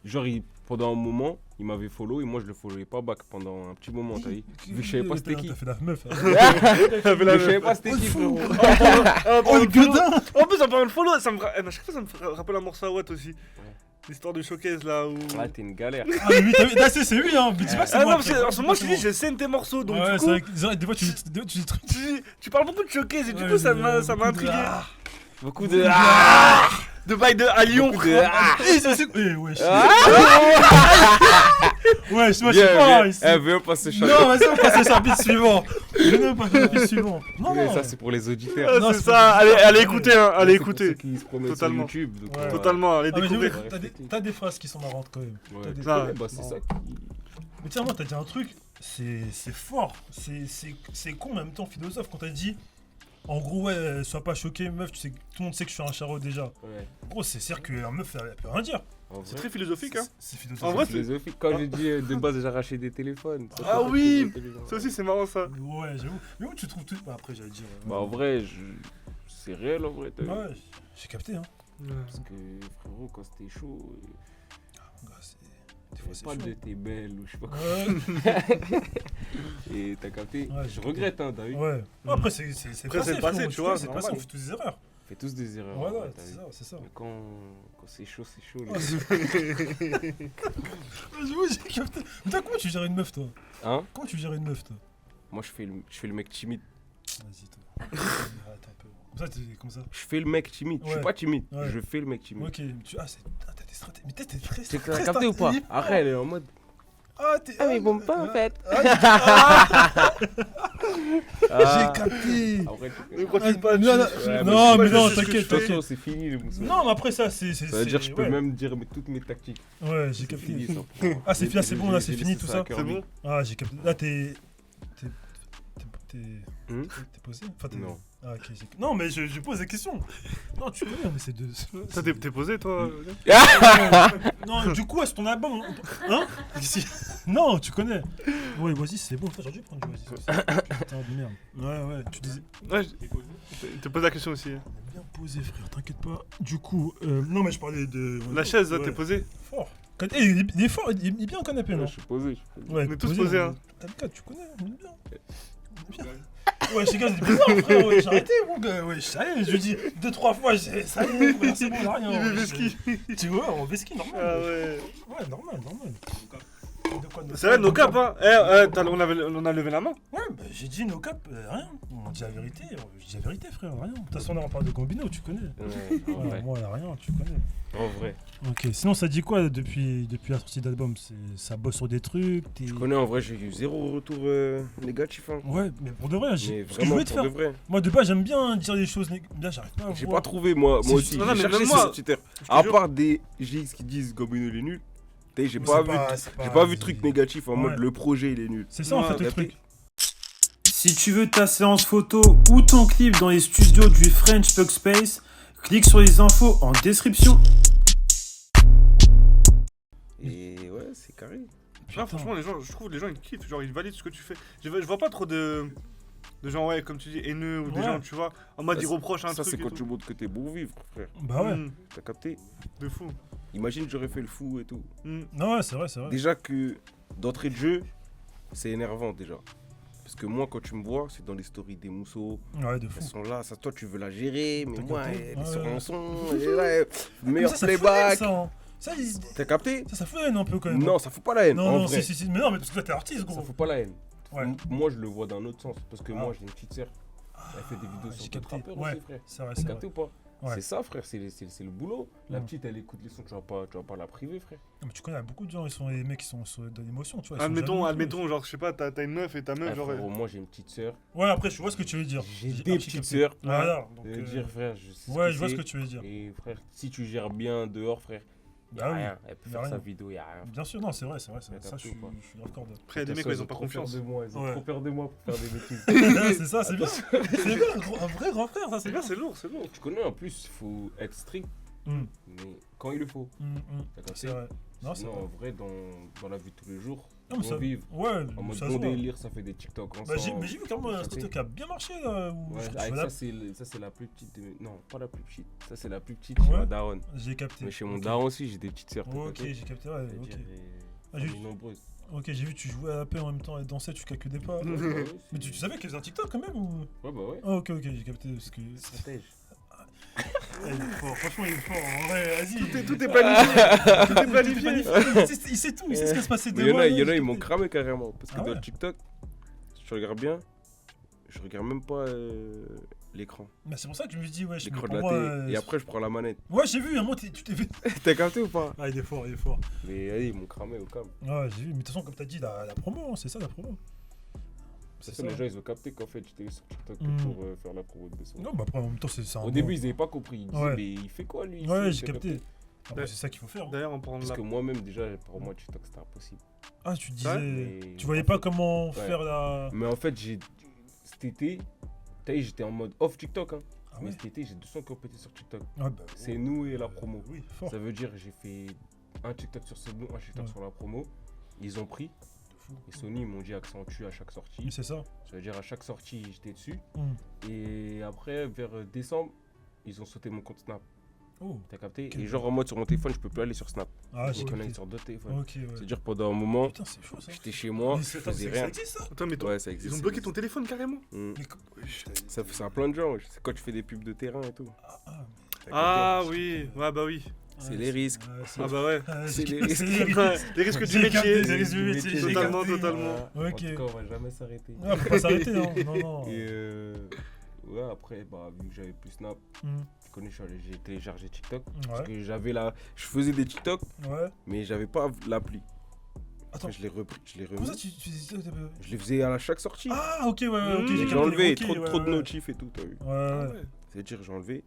Genre, pendant un moment, il m'avait follow et moi je le followais pas back pendant un petit moment, t'as vu. Vu que je savais pas c'était qui. T'as fait la meuf. Mais je savais pas c'était qui, frérot. Oh, le gueudin. En plus, en parlant de follow, ça me à chaque fois, ça me rappelle un morceau à Watt aussi. L'histoire du showcase là où. Ah, t'es une galère. Ah, mais oui, t'as vu, là, c'est lui, hein. Mais dis pas que c'est Ah moi. non, parce que en ce moment, je te dis, je scène tes morceaux. Donc, Ouais, du c'est coup, vrai que des fois, tu dis des trucs. tu parles beaucoup de showcase et du Ouais, coup, ça mais m'a intrigué. Beaucoup de. De bail de à Lyon, Beaucoup de- frère. Eh, wesh. Ah. Wesh, moi, je sais pas. ici. Elle veut passer chaque Non, vas-y, on passe au chapitre suivant. Je veux passer au chapitre suivant. Non, non. Ça, c'est pour les auditeurs. Ah, Non, c'est c'est ça, pas- allez écouter, hein, allez C'est pour ceux écouter. qui se promettent Totalement. sur YouTube. Donc, Ouais. Totalement, allez Ah, mais découvrir. j'avoue, t'as des phrases qui sont marrantes quand même. Ouais, T'as des- Ah, bah, c'est ça qui. Mais tiens, moi, t'as dit un truc, c'est fort. C'est con, en même temps, philosophe, quand t'as dit. En gros, ouais, sois pas choqué, meuf, tu sais, tout le monde sait que je suis un charreau déjà. Ouais. Gros, c'est-à-dire qu'un meuf, elle peut rien dire. En C'est vrai, très philosophique, hein. C'est En philosophique. vrai, c'est philosophique. Quand j'ai dit de base, j'ai arraché des téléphones. Ça, Ah c'est oui. très intelligent. Ça aussi, c'est marrant ça. Ouais, j'avoue. Mais où tu trouves tout. Bah, après, j'allais dire. Bah, en vrai, c'est réel en vrai. T'as vu. Ouais, j'ai capté, hein. Parce que frérot, quand c'était chaud, Gars, c'est. Des tu fois, fais c'est pas chaud. de t'es belle ou je sais pas quoi. Ouais, Et t'as capté. Ouais, j'ai Je capté. regrette, hein, t'as vu. ouais. Après, c'est Après, c'est le passé, frérot, tu vois, C'est c'est passé, on normal. fait tous des erreurs. On fait tous des erreurs. Voilà, en vrai, t'as c'est vu. ça, c'est ça. Mais quand c'est chaud, c'est chaud. Ouais, les J'avoue, j'ai capté. Mais toi, comment tu gères une meuf, toi? Hein. Comment tu gères une meuf, toi? Moi, je fais le mec timide. Vas-y, toi. Arrête un peu. Comme ça, t'es comme ça. Je fais le mec timide. Je Ouais. suis pas timide. Ouais. Je fais le mec timide. Ok, t'as des stratégies. Mais t'es très. Tu très as capté ou pas? stratégique. Après, elle est en mode. Ah, t'es. Ah, mais ils vont pas en fait. J'ai capté. Après, Ne crois-tu pas Non, non, Ouais, non, mais mais non, je sais ce que t'inquiète, je fais. t'inquiète. attention, c'est fini le mousson. Non, mais après ça, c'est. Ça veut dire que je peux ouais. même dire toutes mes tactiques. Ouais, j'ai C'est capté. fini, ça. Ah, c'est fini, c'est bon, là, c'est J'ai fini, laissé tout à ça. Kirby. C'est bon. Ah, j'ai capté. Là, t'es Hmm. posé enfin, Non. Ah, ok. Non, mais je pose la question. Non, tu connais, on essaie de. Ça, t'es posé, toi Non, du coup, est-ce ton album. Hein Si- Non, tu connais. Ouais, vas-y, c'est bon. J'aurais dû prendre du Oasis aussi. Putain de merde. Ouais, ouais, tu disais. Ouais, je te pose la question aussi. On est bien posé, frère, t'inquiète pas. Du coup, non, mais je parlais de. La chaise, là, Ouais. t'es posé. Fort. Eh, il est fort, il est bien au canapé, non? Je suis posé. Ouais, On est tous posés, hein. T'as le cas, tu connais, on est bien. On est bien. Ouais, je sais c'est bizarre, frère, ouais, j'ai arrêté, mon gars, ouais, ça y est, je lui dis 2-3 fois, ça y est, frère, c'est bon, on a rien. Il ouais, est Veski. Tu vois, en Veski, normal. Ah ouais. Ouais, normal. De quoi, C'est vrai, nos caps, hein. On a levé la main. Ouais, bah j'ai dit no cap, rien. On dit la vérité, je dis la vérité, frère, rien. De toute façon, là, on parle de Gambino, tu connais. Ouais, en Ouais, vrai. moi, rien, tu connais. En vrai. Ok, sinon, ça dit quoi depuis la sortie d'album? Ça bosse sur des trucs, Je connais, en vrai, j'ai eu zéro retour négatif. Hein. Ouais, mais pour de vrai, Mais ce que je vraiment, voulais te pour de faire. vrai. Moi, de base, j'aime bien dire des choses là, j'arrive pas à J'ai voir. pas trouvé, moi C'est- aussi. Non, non, J'ai mais cherché même sur moi, ce Twitter. te À jure. part des GX qui disent Gambino il est nul, t'sais, j'ai Mais pas c'est vu. J'ai pas vu de truc c'est- négatif en Ouais. mode le projet il est nul. C'est ça en Ouais, fait le capté. truc. Si tu veux ta séance photo ou ton clip dans les studios du French Pug Space, clique sur les infos en description. Et ouais, c'est carré. Non, franchement, les gens, je trouve les gens ils kiffent, genre ils valident ce que tu fais. Je vois pas trop de gens, ouais, comme tu dis, haineux ou des Ouais. gens, tu vois, en mode Ça, ils reprochent un Ça, truc. c'est et quand tout. tu montres que t'es bon vivre, frère. Bah ouais. T'as capté? De fou. Imagine, j'aurais fait le fou et tout. Non ouais, c'est vrai, c'est vrai. Déjà que d'entrée de jeu, c'est énervant déjà. Parce que moi, quand tu me vois, c'est dans les stories des mousseaux. Ouais, de fou. Elles sont là, ça, toi tu veux la gérer, mais T'as moi, capté? elle est Ouais, sur ouais. mon son, elle est là, meilleur ça fait playback. ça, hein. Ça, T'as capté? ça fait haine un peu quand même. Non, ça fout pas la haine. non, en non, vrai. si. Mais non, mais parce que toi t'es artiste, Ça gros. fout pas la haine. Ouais. Moi, je le vois d'un autre sens. Parce que Ah. moi, j'ai une petite sœur. Elle fait des vidéos j'ai sur capté. d'autres rappeurs Ouais. aussi, frère. C'est vrai, T'as c'est capté vrai. ou pas? Ouais. C'est ça, frère, c'est le boulot. La Mm. petite, elle écoute les sons, tu vas pas la priver, frère. Non, mais tu connais, il y a beaucoup de gens, les mecs qui sont dans l'émotion, tu vois. ils sont Admettons, jaloux, admettons, genre, je sais pas, t'as une meuf et ta meuf, Ah, genre. frérot, moi, j'ai une petite sœur. Ouais, après, je vois ce que tu veux dire. J'ai J'ai des archi petites capté. sœurs. Voilà. Donc, De dire, frère, je sais ouais, ce je vois ce que c'est. tu veux dire. Et frère, si tu gères bien dehors, frère, y'a Bah oui, rien. Elle peut y a faire sa rien. vidéo, y'a rien. Bien sûr, non, c'est vrai. Ça, T'as je capté suis ou pas? d'accord. Après, il y a des mecs, Elles ils ont pas trop peur confiance. de moi, ils ont Ouais. trop peur de moi pour faire des bêtises. C'est ça, c'est bien. C'est bien, un vrai grand frère, ça, c'est C'est bien. bien, c'est lourd, c'est lourd. Tu connais, en plus, il faut être strict. mais quand il le faut. T'as capté? C'est vrai. Non, c'est Sinon, vrai. en vrai, dans la vie de tous les jours, Non, mais on ça... vive. Ouais, En mode ça bon se voit. délire, ça fait des TikTok Bah, ensemble. mais j'ai vu quand même un TikTok qui a bien marché là. Où Ouais, je avec fais ça, c'est la plus petite. Non, pas la plus petite. Ça, c'est la plus petite chez Ouais. ma daronne. J'ai capté. Mais chez mon Ok. daron aussi, j'ai des petites sœurs. t'as Ok, capté? j'ai capté, ouais, ok. C'est-à-dire, Ah, familles juste- nombreuses. Ok, j'ai vu, tu jouais à la paix en même temps et dansais, tu calculais pas. Ouais, bah ouais, Mais tu savais qu'elle faisait un TikTok quand même ou... Ouais, bah ouais. Ah, ok, j'ai capté. Parce que... Stratège. Il est fort, franchement, il est fort. En vrai, vas-y. Tout est planifié. Tout est planifié. Il sait tout, il sait ce qui va se passer Mais demain. il y en a, ils m'ont cramé carrément. Parce que Ah dans ouais. le TikTok, si tu regardes bien, je regarde même pas l'écran. Bah, c'est pour ça que je me dis, ouais, je L'écran pour de la moi, télé. Et après, je prends la manette. Ouais, j'ai vu, à un moment, tu t'es fait. T'as capté ou pas? Ah, il est fort, il est fort. Mais allez, ils m'ont cramé au calme. Ouais, j'ai vu, mais de toute façon, comme t'as dit, la promo, hein, c'est ça la promo. C'est ça, les gens, ils ont capté qu'en fait, j'étais sur TikTok que pour faire la promo de Besson. Non, bah après, en même temps, c'est un. Au début, ils n'avaient pas compris. Ils disaient, Ouais. mais il fait quoi lui Ouais, ici? j'ai T'as capté. Après, c'est ça qu'il faut faire. hein. D'ailleurs, en parlant de Parce la. que moi-même, déjà, pour moi, TikTok, c'était impossible. Ah, tu disais. Ouais, mais- Tu voyais pas comment faire la. Mais en fait, cet été, t'as vu, j'étais en mode off TikTok. Hein. Ah Mais ouais. cet été, j'ai 200 compétés sur TikTok. Ouais, bah. C'est nous et la promo. Oui, fort. Ça veut dire j'ai fait un TikTok sur C'est nous, un TikTok Ouais. sur la promo. Ils ont pris. De fou. Et Sony, ils m'ont dit accentue à chaque sortie. Mais c'est ça. Ça veut dire à chaque sortie, j'étais dessus. Hmm. Et après, vers décembre, ils ont sauté mon compte Snap. Oh. T'as capté? Quel Et genre en mode sur mon téléphone, je peux plus aller sur Snap. Ah, J'ai j'ai connecté capté. sur d'autres téléphones. Ok, ouais. C'est-à-dire pendant un moment, Putain, c'est chaud ça. j'étais chez moi, Mais je c'est- faisais ça rien. existe ça. Attends, mais toi, Ouais, ça existe. ils ont bloqué ton téléphone carrément. Mm. Mais Ça fait ça à plein de gens. C'est quand tu fais des pubs de terrain et tout. Ah, T'as Ah capté? oui, ouais, bah oui. C'est les risques. Ah bah ouais. C'est les risques. Les risques du J'ai capté, métier. les risques du métier, j'ai Totalement, capté. totalement. En Ok. tout cas, on va jamais s'arrêter. Ah, faut pas s'arrêter, hein. Non, non. Et ouais, après, bah, vu que j'avais plus Snap, Hmm. tu connais, j'ai téléchargé TikTok. Ouais. Parce que j'avais je faisais des TikTok, Ouais. mais j'avais pas l'appli. Attends. Après, je l'ai repris, je l'ai Comment remis. ça, tu disais. Je les faisais à chaque sortie. Ah, ok, ouais, ouais, ok. Mmh. j'ai J'ai capté. enlevé Ok, trop de ouais. notifs et tout, t'as vu. Ouais, Ah ouais. ouais. C'est-à-dire, j'ai enlevé.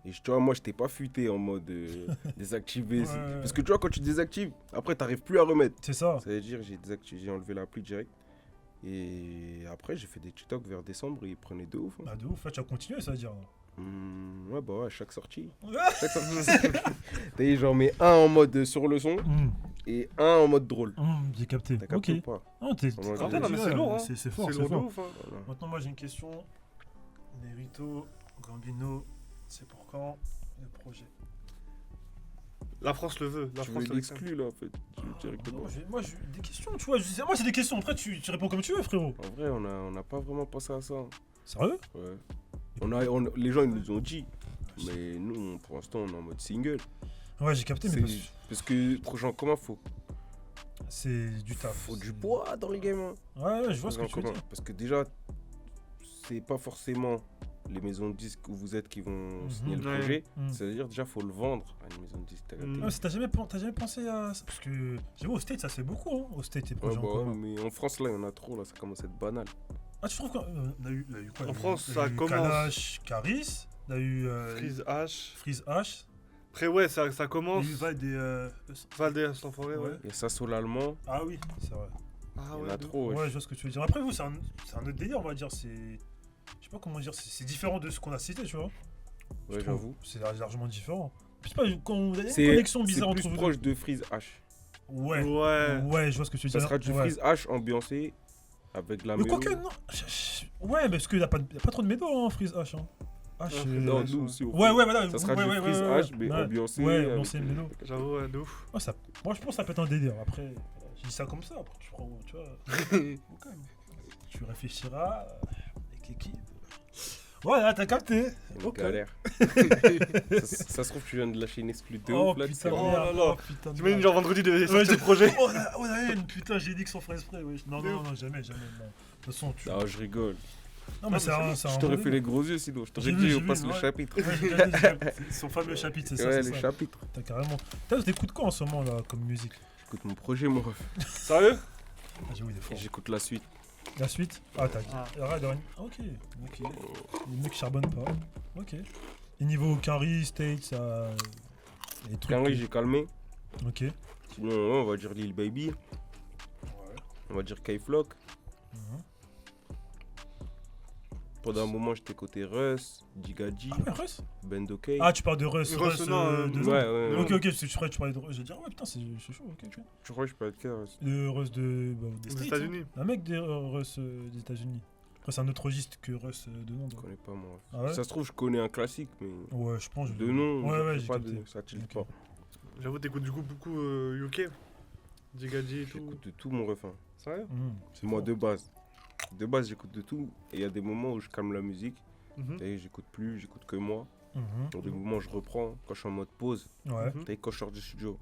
Et tu vois, moi, j'étais pas fuité en mode désactiver. Ouais. Parce que tu vois, quand tu désactives, après, t'arrives plus à remettre. C'est ça. Ça veut dire, j'ai enlevé l'appli direct. Et après, j'ai fait des TikTok vers décembre et ils prenaient de ouf. Hein. Bah, de ouf, là, tu as continué, ça veut dire. Ouais, bah ouais, chaque sortie. Chaque sortie. T'as vu, j'en mets un en mode sur le son et un en mode drôle. J'ai capté. T'as capté Ok. ou pas? Non, t'es. Ah, putain, non, mais c'est lourd, hein. C'est fort, C'est c'est lourd de fort. ouf. Hein. Voilà. Maintenant, moi, j'ai une question. Nerito, Gambino, c'est pour quand le projet? La France le veut. La Tu France veux le l'exclu là en fait, directement. Moi, j'ai des questions, tu vois. Moi, j'ai des questions. Après, tu réponds comme tu veux, frérot. En vrai, on n'a pas vraiment pensé à ça. Sérieux? Ouais. Les gens ils nous ont dit, mais nous pour l'instant on est en mode single. Ouais, j'ai capté, mais Parce que prochain comment faut c'est du taf. Faut du poids dans le game. Hein. Ouais, je vois ce que Projet en tu veux commun. dire. Parce que déjà, c'est pas forcément les maisons de disques où vous êtes qui vont signer le Ouais. projet. Mhm. C'est-à-dire déjà faut le vendre à une maison de disques. T'as capté? Mhm. Ah, t'as jamais pensé à ça? Parce que j'ai vu au State, ça se fait beaucoup, hein. Au State, les Ouais, projets bah en ouais, commun. mais en France là il y en a trop là, ça commence à être banal. Ah, tu trouves qu'on a eu quoi? En Il y a eu- France, il y a ça eu commence. Kalash, Caris, il y a eu Freeze H. Freeze H, Après, ouais, ça il y commence. a eu Val des. Valdez, sans forêt, ouais. Ouais. Il y a Sasso l'allemand, Ah oui, c'est vrai. Ah il y en ouais. a de- trop. Ouais, wesh. je vois ce que tu veux dire. Après, vous, c'est un autre délire, on va dire. C'est. Je sais pas comment dire, c'est différent de ce qu'on a cité, tu vois. Ouais, Je trouve. j'avoue. C'est largement différent. Je sais pas, quand vous avez une C'est connexion c'est bizarre entre plus vous deux. proche de Freeze H. Ouais. Ouais. Ouais, je vois ce que tu veux Ça dire. sera du Ouais. Freeze H ambiancé avec la Mais mélo. quoique, non. Ouais, parce qu'il n'y a pas trop de médo en Freeze H. Hein. H. Non, nous aussi. on Ouais, fait. ouais, voilà. Ça sera ouais, du ouais, Freeze ouais, H, mais ouais. ambiancé. Ouais, avec, ambiancé, mélo. J'avoue, ouais, de ouf. Ah, moi, je pense que ça peut être un délire. Après, je dis ça comme ça. Après, tu prends, tu vois. Quand même. Tu réfléchiras avec l'équipe. Voilà, t'as capté. C'est une Ok. galère. ça se trouve, tu viens de lâcher une exclue de Oh ouf là. tu putain, sais. Oh merde. là là. Oh, putain, de T'imagines, merde. genre vendredi de Ouais, sortir le projet. Oh la haine, putain, j'ai dit que sans faire exprès. Ouais. Non, jamais. Non. De toute façon, tu. Ah, je rigole. Non, mais c'est un. Je t'aurais fait les gros yeux sinon. Je t'aurais J'ai dit, vu, on passe le ouais. chapitre. Ouais, j'ai déjà dit, son fameux chapitre, c'est ça. Ouais, c'est les ça. chapitres. T'as carrément. T'écoutes quoi en ce moment là comme musique? J'écoute mon projet, mon ref. Sérieux? Ah, j'avoue, il est Et fort. j'écoute la suite. La suite? Ah, t'as dit. Ah. Ok. Le mec charbonne pas. Ok. Et niveau Quinry, State, ça. Les trucs. Quinry, j'ai calmé. Ok. Sinon, ouais, on va dire Lil Baby. On va dire K-Flock. Mhm. Pendant un moment, j'étais côté Russ, Digadji, Ah ouais, Russ. Bendoke. Ah, tu parles de Russ. Russ, non, de... ouais. Ok, parce que tu parlais de Russ. J'ai dit, ah ouais, putain, c'est chaud, ok, tu vois. Je crois que je peux être Russ. Le Russ des Aux States, États-Unis. hein. Un mec des Russ des États-Unis. Après, c'est un autre registre que Russ de nom. Je connais pas moi. Ah ouais. Ça se trouve, je connais un classique, mais Ouais, je pense. de nom, Ouais, je sais j'ai pas capté. ça chill Ok. pas. J'avoue, t'écoutes du coup beaucoup UK. Digadji et tout. J'écoute de tout mon refrain. Sérieux? C'est moi de base. De base, j'écoute de tout. Et il y a des moments où je calme la musique. Mhm. Et j'écoute plus, j'écoute que moi. Mhm. Dans des moments, je reprends. Quand je suis en mode pause. Ouais. Mhm. Et quand je sors du studio.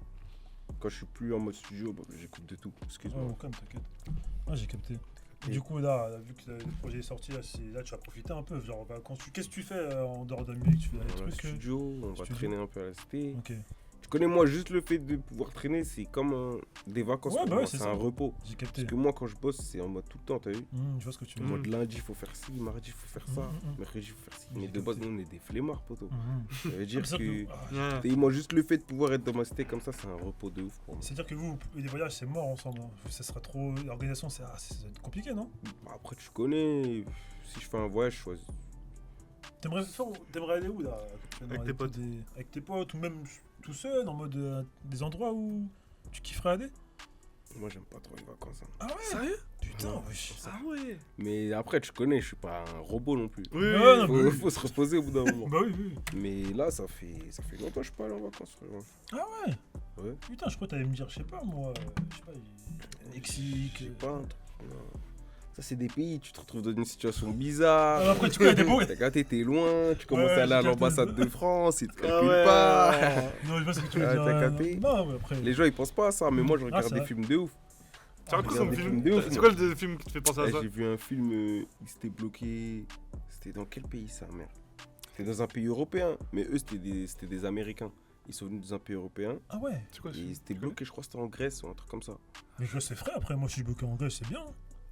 Quand je suis plus en mode studio, bah, j'écoute de tout. Excuse-moi. Ouais, quand même, t'inquiète. Ah, j'ai capté. Et- Du coup, là, vu que le projet est sorti, là, tu vas profiter un peu. Genre, qu'est-ce que tu fais en dehors de la musique? Tu fais des On va au trucs studio, on va studio. traîner un peu à la cité. Ok, Tu connais, moi, juste le fait de pouvoir traîner, c'est comme des vacances. Ouais, pour bah moi, ouais, c'est c'est ça. un repos. j'ai capté. Parce que moi, quand je bosse, c'est en mode tout le temps, t'as vu? Je vois ce que tu En veux dire. mode lundi, il faut faire ci, mardi, il faut faire ça, mercredi, il faut faire ci. Mais de base, nous, on est des flemmards, poto. Ça veut dire C'est-à-dire que. Ouais. Et moi, juste le fait de pouvoir être dans ma cité comme ça, c'est un repos de ouf pour moi. C'est-à-dire que vous, les voyages, c'est mort ensemble. Hein. Ça sera trop. L'organisation, ça va être compliqué, non? Bah, après, tu connais, si je fais un voyage, je choisis. T'aimerais aller où, là? Avec tes potes. Avec tes potes, ou même tout seul, en mode des endroits où tu kifferais aller? Moi, j'aime pas trop les vacances. Hein. Ah ouais? Sérieux? Putain, Ouais. wesh. Ah ouais. Mais après, tu connais, je suis pas un robot non plus. Oui, Ouais, oui. non, Faut, oui. faut se reposer au bout d'un moment. Bah oui, oui. Mais là, ça fait longtemps que je suis pas allé en vacances, frérot. Ah ouais? Ouais. Putain, je crois que t'allais me dire, je sais pas, moi, je sais pas, Mexique. Je sais pas, un truc. Non. Ça, c'est des pays, tu te retrouves dans une situation bizarre. Ah, après, tu connais des beaux. T'as gâté, t'es loin, tu commences Ouais, à aller à j'ai capté. l'ambassade de France, ils te Ah calculent ouais. pas. Non, je vois ce que tu veux Ah, dire. t'as ouais, capté. non, mais après. Les gens, ils pensent pas à ça, mais moi, je regarde c'est des vrai. films de ouf. Tu regardes quoi regarde comme des film? films de ouf, C'est moi. quoi le film qui te fait penser à Là, ça? j'ai vu un film, il s'était bloqué. C'était dans quel pays, ça, merde? C'était dans un pays européen, mais eux, c'était des Américains. Ils sont venus dans un pays européen Ah ouais? C'est quoi ce et film? ils étaient bloqués, je crois que c'était en Grèce ou un truc comme ça. Mais Grèce, c'est frais, après, moi, je suis bloqué en Grèce, c'est bien.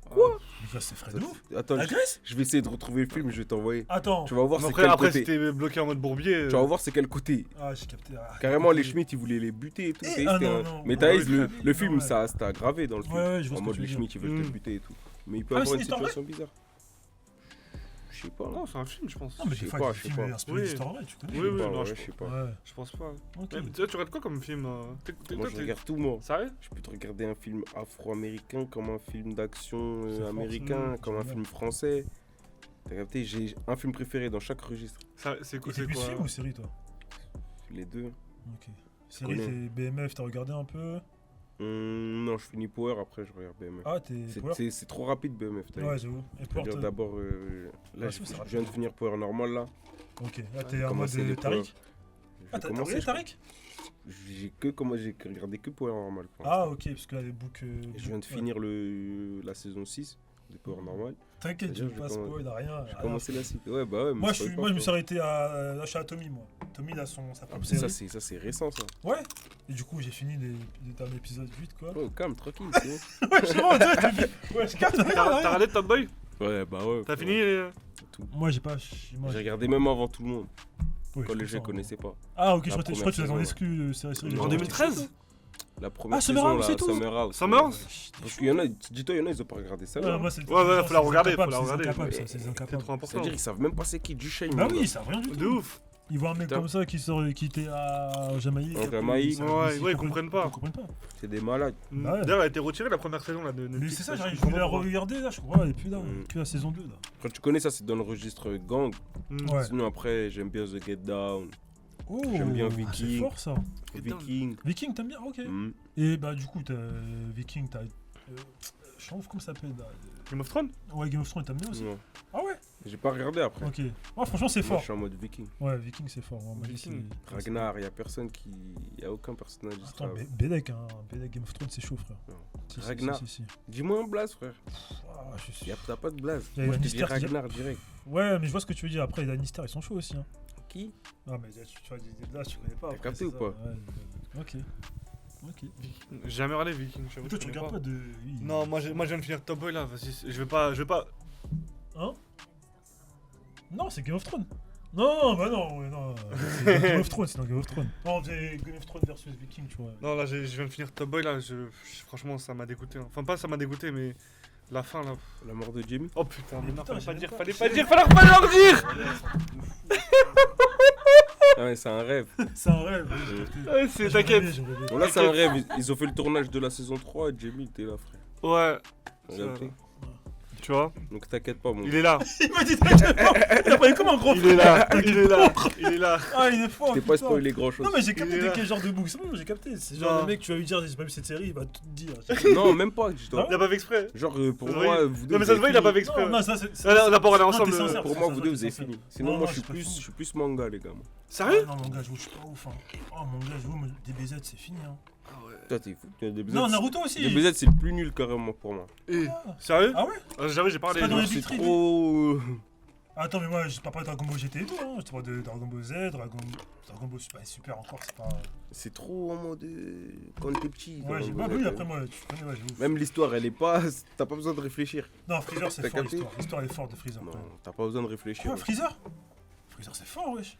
Quoi? Mais Grèce, c'est frais Ça, de ouf. Attends, La Grèce? je vais essayer de retrouver le film, je vais t'envoyer. Attends. Tu vas voir Mais c'est après, quel après côté. si t'es bloqué en mode bourbier. Tu vas voir c'est quel côté. Ah, j'ai capté. Ah, Carrément, ok. les Schmitt, ils voulaient les buter et tout. Eh, C'était ah, un- non, non. Mais Ah, t'as oui, vu, le ouais. film, Ouais. ça c'était aggravé dans le film. Ouais, je vois En ce mode que tu les veux dire. Schmitt, ils veulent te Mm. buter et tout. Mais il peut Ah, avoir c'est une une histoire vraie situation bizarre. Je sais pas. Non, c'est un film, je pense. Non, mais Je des sais fois, pas, des je sais films pas. inspirés Oui. d'histoires vraies, tu connais. Oui, oui, pas, non, ouais, je je sais pas. Ouais. Je pense pas. Ok. Mais tu vois, tu regardes quoi comme film? Moi, je regarde tout, moi. Sérieux? Je peux te regarder un film afro-américain comme un film d'action C'est fort, américain, ça. comme un J'aime film français. T'as capté, j'ai un film préféré dans chaque registre. C'est quoi? Et t'es C'est plus quoi? film ou série, toi? Les deux. Ok. Série, connais. c'est BMF, t'as regardé un peu? Non, je finis Power, après je regarde BMF. Ah, t'es. Power C'est trop rapide BMF. t'as vu. Ouais, j'avoue. Et Je veux Power, dire d'abord, là, Ouais, je c'est viens de finir Power normal là. Ok. Là, t'es J'ai en mode commencé les Tariq. Power. Ah, t'as regardé Tariq? J'ai regardé que Power normal. pour Ah, l'instant. ok, parce que là, les books. Et je viens de finir la saison 6 de Power normal. T'inquiète, tu C'est-à-dire, veux pas j'ai spoil, rien. J'ai rien. commencé la suite. Ouais, bah ouais, mais Moi, spoil pas, moi, je me quoi. suis arrêté à. Là, je suis à Tommy, moi. Tommy, il a sa Ah, propre mais série. ça, c'est récent ça. Ouais. Et du coup, j'ai fini les derniers épisodes 8, quoi. Oh, calme, tranquille. c'est Ouais, je sais pas, ouais, je capte, T'as rien. regardé Top Boy? bon. Ouais, bah ouais. T'as faut- fini? tout. Moi, j'ai pas. Moi, J'ai regardé même avant tout le monde, ouais, quand je les gens comprends. connaissaient pas. Ah, ok, je La crois que tu première les en saison, exclu, série. En En 2013? La première Ah, Summer saison, House, là, c'est tout. Summer House. Summer House? Parce qu'il y en a, dis-toi, il y en a, ils ont pas regardé ça. Ouais, moi, c'est. Ouais, ouais, faut la regarder, faut la C'est regarder. incapable, ça, Mais c'est C'est incapable. trop important. C'est-à-dire qu'ils savent même pas c'est qui du shame. Bah oui, ça rien du De tout. ouf. Ils voient un mec Putain. comme ça qui était à Jamaïque. En après, Jamaïque. Ouais, ils comprennent pas. Ils comprennent pas. C'est des malades. Bah ouais. D'ailleurs, elle a été retirée la première saison là de Mais Netflix. c'est ça, Je j'arrive, je comprends voulais la pas pourquoi. regarder là, je crois, et puis là, Mm. que la saison 2 là. Quand tu connais ça, c'est dans le registre gang. Ouais. Sinon, après, j'aime bien The Get Down, Oh, J'aime bien c'est Viking. fort ça. Viking. Viking, t'aimes bien? Ok. Mm. Et bah, du coup, t'as Viking, t'as. Je sais pas comment ça s'appelle là. Game of Thrones? Ouais, Game of Thrones, t'aimes bien aussi? Non. Ah ouais? J'ai pas regardé après. Ok. Ouais, franchement, c'est Moi, fort. je suis en mode Viking. Ouais, Viking, c'est fort. Moi, Viking. Ragnar, y a personne qui. Y a aucun personnage. Attends, grave. Bedek, hein. Bedek Game of Thrones, c'est chaud, frère. Non. Si, si, Ragnar. si, si, si. Dis-moi un blaze, frère. Ah, je suis... T'as pas de blaze. Y a Moi, je te Lannister dis qui- Ragnar direct. Ouais, mais je vois ce que tu veux dire. Après, les Lannister, ils sont chauds aussi. Hein. Qui? Non, mais tu vois, là, tu connais pas. T'as après, capté c'est ou ça. pas? Ouais, ok. Ok. J'ai jamais regardé Viking. j'avoue, Toi, je tu connais regardes pas de. Oui. Non, moi je viens de finir Top Boy là. Vas-y, je vais pas. Hein? Non, c'est Game of Thrones. Non, bah non, ouais, non. C'est Game of Thrones, c'est dans Game of Thrones. Non, c'est Game of Thrones versus Viking, tu vois. Non, là je viens de finir Top Boy là. Franchement, ça m'a dégoûté. Hein. Enfin, pas ça m'a dégoûté, mais La fin là. La mort de Jamie. Oh putain, mais non, Putain, fallait j'ai pas dire, même fallait pas leur dire. Ah ouais, c'est un rêve. C'est un rêve. Ouais, c'est t'inquiète. Bon, là, c'est un rêve. Ils ont fait le tournage de la saison 3 et Jamie était là, frère. Ouais, Regardez. tu vois. Donc t'inquiète pas, mon Il est là. Il m'a dit t'inquiète pas. Il a parlé comme un gros Il est là. Il est là. Il est là. Ah, il est fort. T'es pas putain. spoilé grand chose. Non, mais j'ai capté Il est de là. quel genre de bouc. C'est bon, j'ai capté. C'est genre Non. le mec, tu vas lui dire, j'ai pas vu cette série, il va tout te dire. Non, même pas. Je dois- Il a pas fait exprès. Genre, pour Ça se moi, voit. vous deux. Non, mais vous ça se voit, avez il a pas fini. fait exprès. Non, ça c'est. On a pas regardé Non, ensemble. t'es sincère. Pour moi, vous deux, vous avez fini. Sinon, Non, moi, non, je je suis plus manga, les gars. moi. Sérieux? Non, mon gars, je suis pas ouf. Hein. Oh, mon gars, je vous, DBZ, c'est fini. Hein. Toi, t'es fou. Non, Naruto aussi. DBZ, c'est le plus nul, carrément, pour moi. Sérieux? Ah ouais? Jamais j'ai parlé. C'est pas dans les C'est Big Three, trop. Attends, mais moi, j'ai pas parlé de Dragon Ball GT et tout. Hein. Je te parle de Dragon Ball Z, Dragon Ball Super encore, c'est pas. C'est trop en mode. Quand t'es petit. Ouais, j'ai pas vu après, moi, tu connais, ouais, j'ai ouf. Même l'histoire, elle est pas. T'as pas besoin de réfléchir. Non, Freezer, c'est T'as fort capté l'histoire. L'histoire, elle est forte de Freezer. Non, Ouais. t'as pas besoin de réfléchir. Ah, Freezer? Freezer, c'est fort, wesh.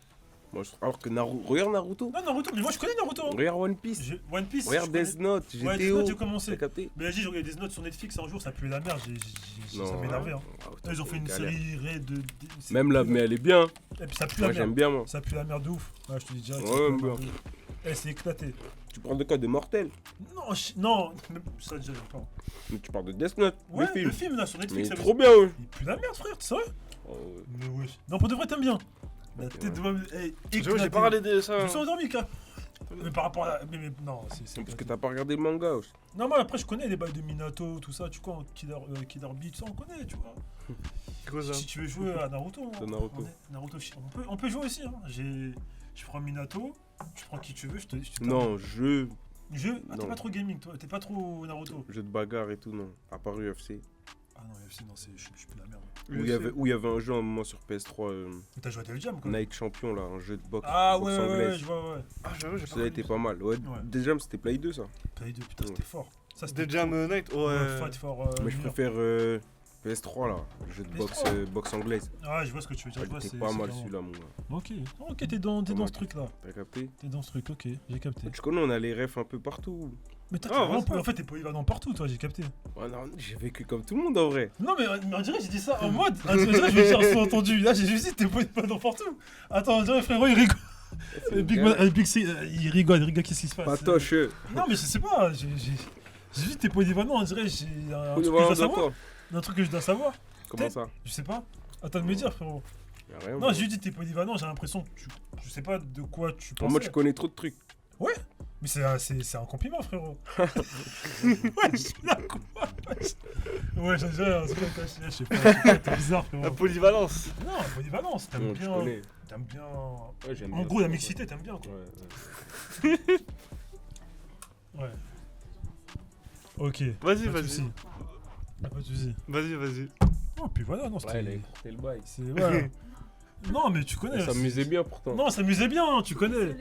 Moi, alors que Naruto. Regarde Naruto. Non, Naruto, mais moi, je connais Naruto. Hein. Regarde One Piece. One Piece. Regarde je connais. Death Note. Ouais, Death GTO. Note, j'ai commencé. T'as capté? Mais j'ai regardé des notes sur Netflix un jour, ça puait la merde, ça m'énervait. Hein. Ah, Ils ont fait une galère. série raid de. Même là, mais elle est bien. Et puis ça pue la Moi, j'aime merde. bien, moi. Ça pue la merde de ouf. Ouais, je te dis direct. Ouais, ça pue la bien. merde de ouf. Eh, c'est éclaté. Tu parles de quoi? De Mortel? Non, non, même ça déjà, j'aime pas. Mais tu parles de Death Note, Ouais, le film. là sur Mais Netflix. ça trop bien, ouais. Il pue la merde, frère, tu sais? Oh, ouais. Mais wesh. Non, pour de vrai, t'aimes bien. La Ok, tête de ouais. ma. J'avoue, j'ai pas parlé de Je ça. me suis endormi, quoi. Mais par rapport à la. Mais non, c'est. C'est parce que t'as pas regardé le manga aussi. Non, moi après, je connais les bails de Minato, tout ça, tu vois, Killer Bee, tout ça, on connaît, tu vois. Quoi ça? Si tu veux jouer à Naruto, De Naruto. Naruto, on peut jouer aussi. Hein. Je prends Minato, tu prends qui tu veux, je te Non, jeu Ah, t'es non. pas trop gaming, toi, t'es pas trop Naruto. de bagarre et tout, non. À part UFC. Ah non, UFC, non, je suis plus la merde. Où il y avait un jeu à un moment sur PS3, Mais t'as joué à Def Jam, quoi. Nike Champion, là, un jeu de boxe. Ah boxe ouais, ouais, anglaise. ouais, je vois, ouais. Ah, j'avoue, j'ai pas Celui-là était pas mal. Ouais, Ouais. déjà, c'était Play 2, ça. Play 2, putain, Ouais. c'était fort. Ça, C'était Jam Night? Ouais. Fight for. Mais je Minor. préfère PS3, là. Le jeu de boxe, PS3. boxe anglaise. Ah, je vois ce que tu veux dire. Ouais, je vois, il était c'est pas mal vraiment- celui-là, mon gars. Ok, ok, t'es dans Pas ce mal. truc-là. T'as capté? T'es dans ce truc, ok, j'ai capté. Tu connais, on a les refs un peu partout. Mais t'as Ah, vraiment vas-y. en fait, t'es polyvalent partout, toi, j'ai capté. Ouais, non, j'ai vécu comme tout le monde en vrai. Non, mais on dirait que j'ai dit ça en mode. On dirait que je vais dire sous-entendu. Là, j'ai juste dit t'es polyvalent partout. Attends, on dirait frérot, il rigole. Il rigole, qu'est-ce qui se passe? Patoche. Non, mais je sais pas, j'ai dit t'es polyvalent, on dirait j'ai un truc que je Polyvalent dois de savoir. quoi? Un truc que je dois savoir. Comment ça? Je sais pas. Attends de me dire, frérot. Y'a rien. Non, moi. j'ai juste dit t'es polyvalent, j'ai l'impression que je sais pas de quoi tu Pour penses. moi, tu connais trop de trucs. Mais c'est un compliment, frérot. Ouais, je suis là, quoi. Ouais, j'ai un truc à cacher, je sais pas, t'es bizarre, La frérot. polyvalence. Non, polyvalence, t'aimes Non, je bien. connais. T'aimes bien. Ouais, j'aime En bien gros, ça, la ouais. mixité, t'aimes bien, quoi. Ouais, Ouais. Ok. Vas-y, Pas de vas-y. soucis. Pas de soucis. Vas-y. Oh, puis voilà, non, ouais. Ouais, elle a c'était. écourté le bail. C'est. Ouais. Non, mais tu connais. Elle s'amusait bien pourtant. Non, s'amusait bien, hein, tu connais.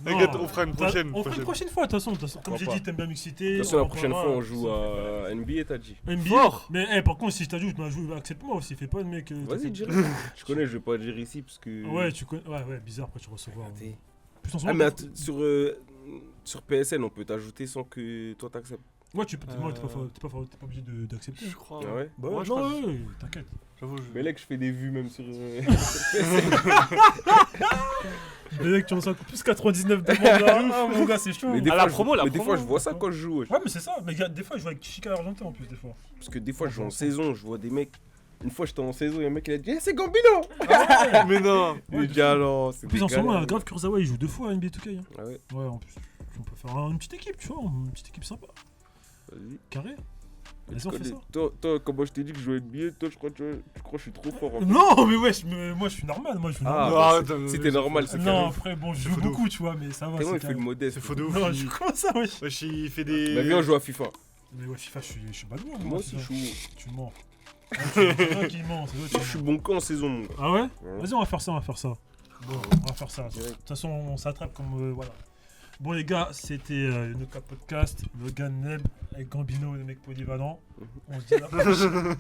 T'inquiète, Non. on fera une prochaine. On fera une prochaine fois, de toute façon. Comme j'ai Pourquoi dit, t'aimes bien mixité. De toute façon, la en prochaine parlera. fois, on joue à NBA, t'as dit. NBA. Fort. Mais par contre, si je t'ajoute, accepte-moi aussi. Fais pas le mec. Vas-y, dis. Je connais, je vais pas dire ici parce que. Ouais, tu connais. Ouais, bizarre, après tu recevoir. Regardez. Plus en ce Ah, moment, mais sur PSN, on peut t'ajouter sans que toi t'acceptes. Ouais, t'es pas obligé d'accepter. Je crois. Ah ouais? Bah Moi, ouais, je crois non, que- ouais, t'inquiète. J'avoue, Mais là, que je fais des vues même sur. Les mecs, tu en sens plus 99 demandes là. Ah, mon gars, c'est chaud. Mais des À fois, la promo, mais des fois, je vois ça Ouais. quand je joue. wesh. Ouais, mais c'est ça. Mais gars, des fois, je vois avec Chica Argentin en plus, des fois. Parce que des fois, je joue en saison, je vois des mecs. Une fois, j'étais en saison, il y a un mec qui a dit, c'est Gambino! Mais non. Il me dit, alors, c'est En plus, des en ce moment, galères. grave Kurzawa, il joue 2 fois à NBA 2K. Hein. Ah ouais, Ouais, en plus, on peut faire une petite équipe, tu vois, une petite équipe sympa. vas-y. Carré. Mais Vas-y, tu on fait connais- ça. Toi, comme moi je t'ai dit que je jouais NBA, toi, je crois que je suis trop fort. en fait. Non, mais wesh, moi je suis normal. Moi, je suis Ah, normal. Non, bah, arrête, si t'es normal, c'est Non, carré. après, bon, je C'est joue faux de beaucoup, tu vois, mais ça va. Tellement c'est il fait carré. le modeste. C'est faux de ouf. Non, je comment ça, wesh. Wesh, il fait des. Bah, viens, on joue à FIFA. Mais ouais, FIFA, je suis bad boy. Moi aussi, je suis. Tu mens. Ah, c'est toi qui mens, c'est toi qui Je suis mens. bon qu'en saison, mon gars. Ah ouais? Ouais. Vas-y, on va faire ça. Bon, on va faire ça. De Direct. toute façon, on s'attrape comme. Voilà. Bon, les gars, c'était le Cap Podcast, le gars Neb avec Gambino, le mec polyvalent. On se dit à la prochaine.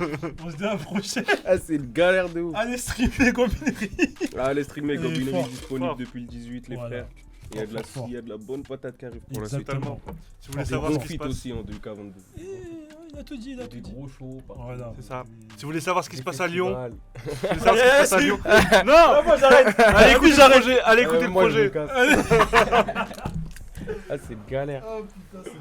On se dit à la prochaine. Ah, c'est une galère de ouf. Allez, streamer Gambinerie. Ah, les streamers, Il est Gambino fort, est disponible fort. depuis le 18, les Voilà. frères. Il y a de la, Fort. il y a de la bonne patate qui arrive pour la suite. Exactement. Si vous voulez Des savoir ce bons qui se feats passe. aussi en 2K22. Et, il a tout dit, il a tout Des dit. gros shows. Voilà. C'est ça. Si vous voulez savoir ce qui Des se passe à Lyon, festivals. si vous voulez savoir ce qui se passe à Lyon. Non Ah, moi j'arrête. Allez écouter le projet, allez écouter le Moi, je me projet. casse. Ah, c'est galère. Oh putain, c'est